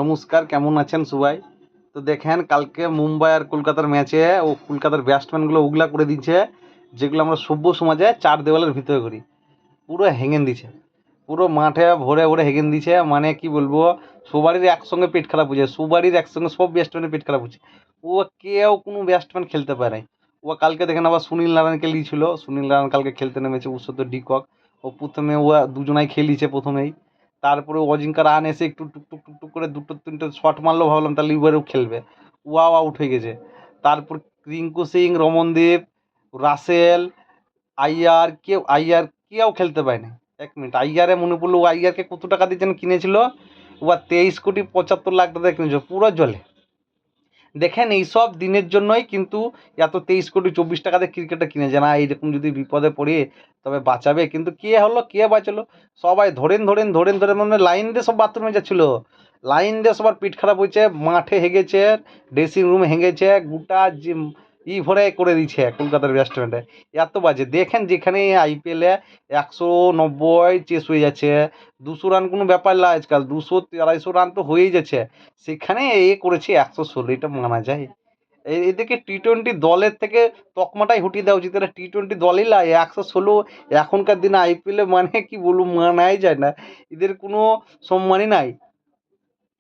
নমস্কার, কেমন আছেন সবাই? তো দেখেন কালকে মুম্বাই আর কলকাতার ম্যাচে ও কলকাতার ব্যাটসম্যানগুলো ওগুলা করে দিচ্ছে যেগুলো আমরা সভ্য সমাজে চার দেওয়ালের ভিতরে করি। পুরো হেঙেন দিছে, পুরো মাঠে ভরে ভরে হেগেন দিছে। মানে কি বলবো, সবারই একসঙ্গে পেট খারাপ হয়েছে, সবারই একসঙ্গে সব ব্যাটসম্যানের পেট খারাপ হচ্ছে। ও কেউ কোনো ব্যাটসম্যান খেলতে পারে নাই। ও কালকে দেখেন আবার সুনীল নারায়ণকে লিয়েছিল, সুনীল নারায়ণ কালকে খেলতে নেমেছে ওর সাথে ডিকক। ও প্রথমে ও দুজনাই খেলিছে প্রথমেই, তারপরে অজিঙ্কা রান এসে একটু টুকটুক টুকটুক করে দুটো তিনটে শট মারলো, ভাবলাম তাহলে এবারেও খেলবে। ওয়াও আউট হয়ে গেছে। তারপর রিঙ্কু সিং, রমনদীপ, রাসেল, আইয়ার কেউ খেলতে পায়নি। এক মিনিট, আইয়ারে মনে পড়লো, ও আইয়ারকে কত টাকা দিয়ে যেন কিনেছিল, ও 23,75,00,000 টাকা কিনেছিল পুরো জলে। দেখেন এইসব দিনের জন্যই কিন্তু এত 23,24,00,000 দিয়ে ক্রিকেটটা কিনেছে। না এইরকম যদি বিপদে পড়ে তবে বাঁচাবে, কিন্তু কে হলো কে বাঁচালো? সবাই ধরেন ধরেন ধরেন ধরে মানে লাইন দিয়ে সব বাথরুমে যাচ্ছিল, লাইন দিয়ে সবার পিঠ খারাপ হয়েছে, মাঠে হেগেছে, ড্রেসিং রুমে হেগেছে, গোটা ভরে করে দিচ্ছে কলকাতার ব্যাটসম্যানটা। এত বাজে দেখেন, যেখানে আইপিএলে 190 চেস হয়ে যাচ্ছে, 200 রান কোনো ব্যাপার না, আজকাল 200-250 রান তো হয়েই যাচ্ছে, সেখানে করেছে 116। এটা মানা যায়? এদেরকে টি-টোয়েন্টি দলের থেকে তকমাটাই হটিয়ে দেওয়া উচিত। এরা টি-টোয়েন্টি দলই লা 116 এখনকার দিনে আইপিএলে, মানে কি বলবো, মানাই যায় না। এদের কোনো সম্মানই নাই।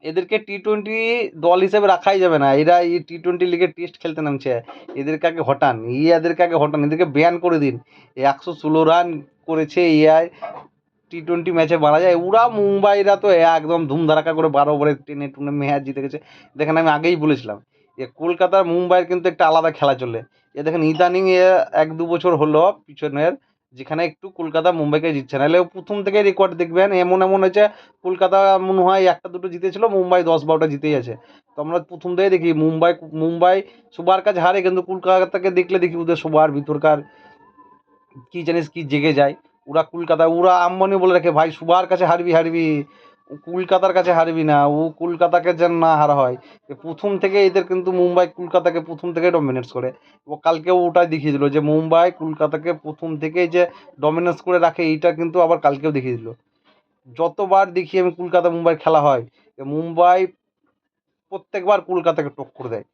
এদেরকে টি-টোয়েন্টি দল হিসেবে রাখাই যাবে না। এরা এই টি-টোয়েন্টি লিগে টেস্ট খেলতে নামছে, এদেরকে আগে হটান, এদেরকে আগে হটান, এদেরকে ব্যান করে দিন। 116 রান করেছে ইয়ার টি-টোয়েন্টি ম্যাচে মারা যায়। ওরা মুম্বাইরা তো একদম ধুমধারাক্কা করে 12 ওভারে টেনে টুনে ম্যাচ জিতে গেছে। দেখেন আমি আগেই বলেছিলাম কলকাতার মুম্বাইয়ের কিন্তু একটা আলাদা খেলা চলে। দেখেন ইদানিং 1-2 বছর হলো পিছনের, যেখানে একটু কলকাতা মুম্বাইকে জিতছে, নাহলে প্রথম থেকে রেকর্ড দেখবেন এমন এমন হয়েছে, কলকাতা মনে হয় একটা দুটো জিতেছিল, মুম্বাই 10-12টা জিতেই আছে। তো আমরা প্রথম থেকে দেখি মুম্বাই মুম্বাই সবার কাছে হারে, কিন্তু কলকাতাকে দেখলে দেখি ওদের সবার ভিতরকার কি জানিস কি জেগে যায়। ওরা আম্বানি বলে রাখে, ভাই সবার কাছে হারবি হারবি, কলকাতার কাছে হারবি না। ও কলকাতাকে যেন না হারা হয়। প্রথম থেকে এদের কিন্তু মুম্বাই কলকাতাকে প্রথম থেকে ডমিনেটস করে। ও কালকেও ওটাই দেখিয়ে দিল যে মুম্বাই কলকাতাকে প্রথম থেকেই যে ডমিনেটস করে রাখে, এইটা কিন্তু আবার কালকেও দেখিয়ে দিল। যতবার দেখি আমি কলকাতা মুম্বাই খেলা হয়, মুম্বাই প্রত্যেকবার কলকাতাকে টক্কর দেয়।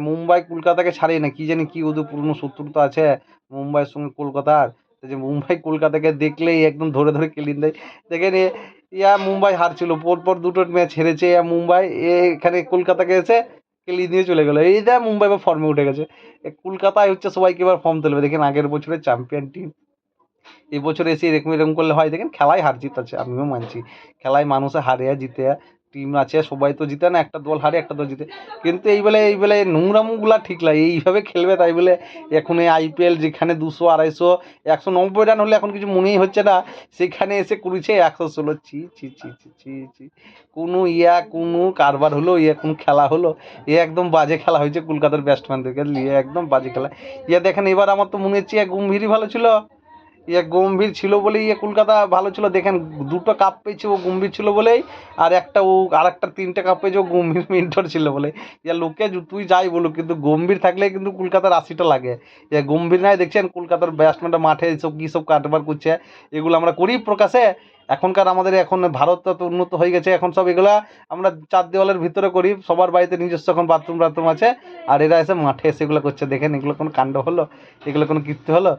মুম্বাই কলকাতাকে ছাড়ে না, কি জানি কি ওদের পুরনো শত্রুতা আছে মুম্বাইয়ের সঙ্গে কলকাতার। তো যে মুম্বাই কলকাতাকে দেখলেই একদম ধরে ধরে কেলিন দেয়। দেখেন মুম্বাই হারছিল, পরপর দুটো ম্যাচ হেরেছে মুম্বাই, এখানে কলকাতাকে এসে কেলি দিয়ে চলে গেলো। এইটা মুম্বাই এবার ফর্মে উঠে গেছে। কলকাতায় হচ্ছে সবাইকে এবার ফর্ম তুলবে। দেখেন আগের বছরের চ্যাম্পিয়ন টিম এবছর এসে এরকম এরকম করলে হয়? দেখেন খেলায় হার জিত আছে, আমিও মানছি খেলায় মানুষে হারে জিতে, টিম আছে, সবাই তো জিতে না, একটা দল হারে একটা দল জিতে। কিন্তু এই বেলায় নোংরামুগুলা ঠিক লাগে, এইভাবে খেলবে তাই বলে। এখন এই আইপিএল যেখানে 200, 250, 190 রান হলে এখন কিছু মনেই হচ্ছে না, সেখানে এসে করেছে 116। ছি ছি ছি ছি ছি ছি। কোনো কারবার হলো, কোনো খেলা হলো? একদম বাজে খেলা হয়েছে কলকাতার ব্যাটসম্যানদেরকে নিয়ে, একদম বাজে খেলা। দেখেন এবার আমার তো মনে হচ্ছে গম্ভীরই ভালো ছিল। গম্ভীর ছিল বলেই কলকাতা ভালো ছিল। দেখেন দুটো কাপ পেয়েছে ও গম্ভীর ছিল বলেই, আর একটা ও আর একটা 3টে কাপ পেয়েছে ও গম্ভীর মেন্টর ছিল বলে। লোকে তুই যাই বলুক, কিন্তু গম্ভীর থাকলে কিন্তু কলকাতার 80টা লাগে। গম্ভীর নাই, দেখছেন কলকাতার ব্যাটসম্যানটা মাঠে এইসব কী সব কারবার করছে, এগুলো আমরা করি প্রকাশে। এখনকার আমাদের এখন ভারত তো উন্নত হয়ে গেছে, এখন সব এগুলা আমরা চার দেওয়ালের ভিতরে করি, সবার বাড়িতে নিজস্ব এখন বাথরুম আছে, আর এরা এসে মাঠে সেগুলো করছে। দেখেন এগুলো কোনো কাণ্ড হলো? এগুলো কোনো কীর্তি হলো?